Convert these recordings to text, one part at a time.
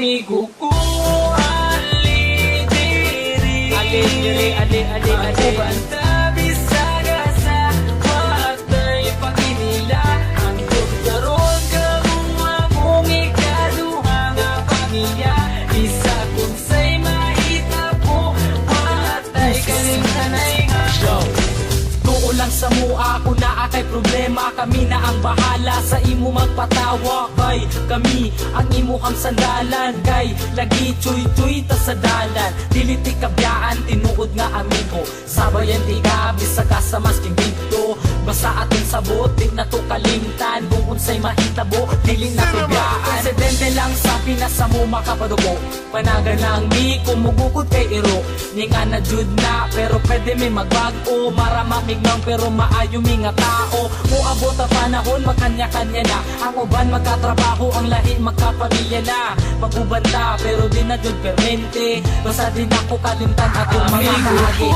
amigo ko. Ali diri, ali banta bisaga sa matay paginila. Ang tugdaron kamong akong ikaduha nga pamilya. Isa kung say mahitabo matay kalimtanay nga show. Tuo lang sa mua ako na kay problema. Kami na ang bahala sa imo magpatawa. Kay kami ang imuhang sandalan. Kay lagi chuy-chuy ta sa dalan. Dili ti kabyaan tinuod nga amigo. Sabayan ti gabi sa kasamas king dito. Basta atin sabot di na to kalimtan. Kung unsay mahitabo dili na kabyaan. Presidente lang sa pinasa mo makapadugo. Panagan lang mi kumugukod kay iro. Ninga na jud na pero pwede mi magbago. Maramamig lang pero maayo mi nga tao. Muabot ang panahon magkanya-kanya na. Ang uban magkatrabaho ang lahi magkapamilya na. Magubanda pero di na jud permente. Basta din ako kalimtan atong mga kahagi.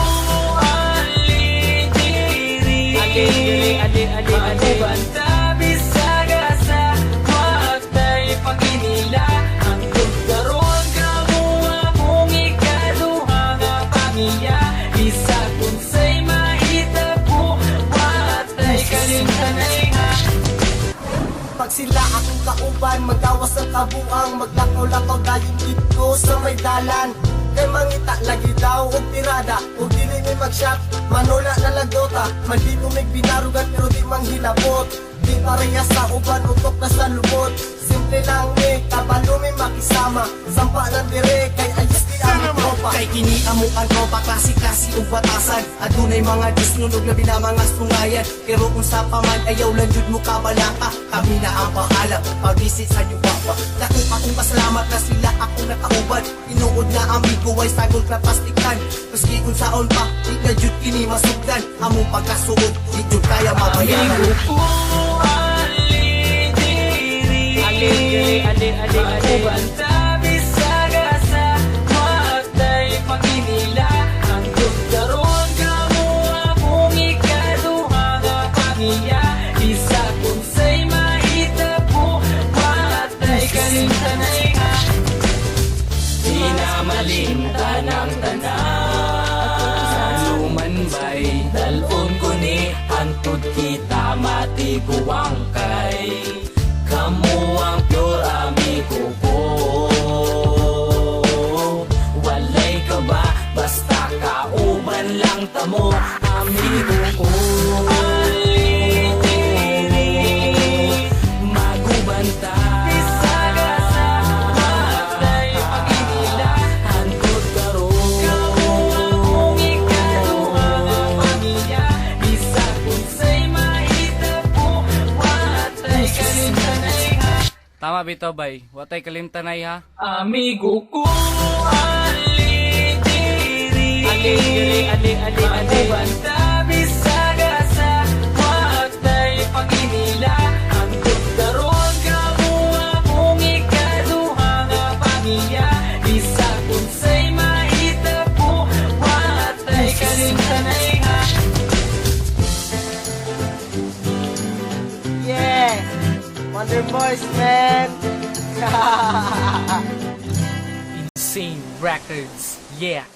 Ali banta bisaga sa matay paginila. Ang tugdaron kamo akong ikaduha nga pamilya. Isa kung say mahitabo matay kalimtanay nga. Pag sila akong kauban, magawas ang kabuang. Maglakaw-lakaw dayon dito sa may dalan. Kay mangita lagi daw og tirada. Og dili may mag-shot, manula na lagota. Mandito may binarugan pero di manghilabot. Di pareha sa uban, utok na sa lubot. Simple lang ni, kabalo may makisama. Sampa ng dire, kay ayos di ang tropa. Kay kini amo ang tropa, klase-klase ug batasan. Adunay mga disnunog na mga sungayan. Pero kung sa paman ayaw lang jud mo kabalaka. Kami na ang bahala pag-visit sa inyo papa. Dako akong pasalamat na sila akong nakauban. Tinuod na amigo ay sagol ka plastikan. Maski kung saon pa, di na jud kini masugdan. Among pagkasuod, di jud kaya mabayaran. Amigo ko, ali banta bisaga sa matay paginila. Ang tugdaron kamo akong ikaduha nga pamilya. Isa kung say mahitabo matay kalimtanay nga. Di na malimtan ang tanan. Sumanbay dalon ko ni hantod kita matiguang kay. Kamu ang pure amigo ko. Walay ka ba? Basta kauban lang tamo amigo ko. Magubanta bisaga sa matay paginila. Hantod karon kamu akong ikaduha nga pamilya. Isa kung say mahitabo watay kalimtanay nga. Tama bitaw bay, watay kalimtanay ha. Amigo ko, ali banta bisaga sa matay paginila. Ang tugdaron kamo akong ikaduha nga pamilya. Isa kung say mahitabo watay kalimtanay nga. Yeah! Wonder Boys, man! Insane Records, yeah.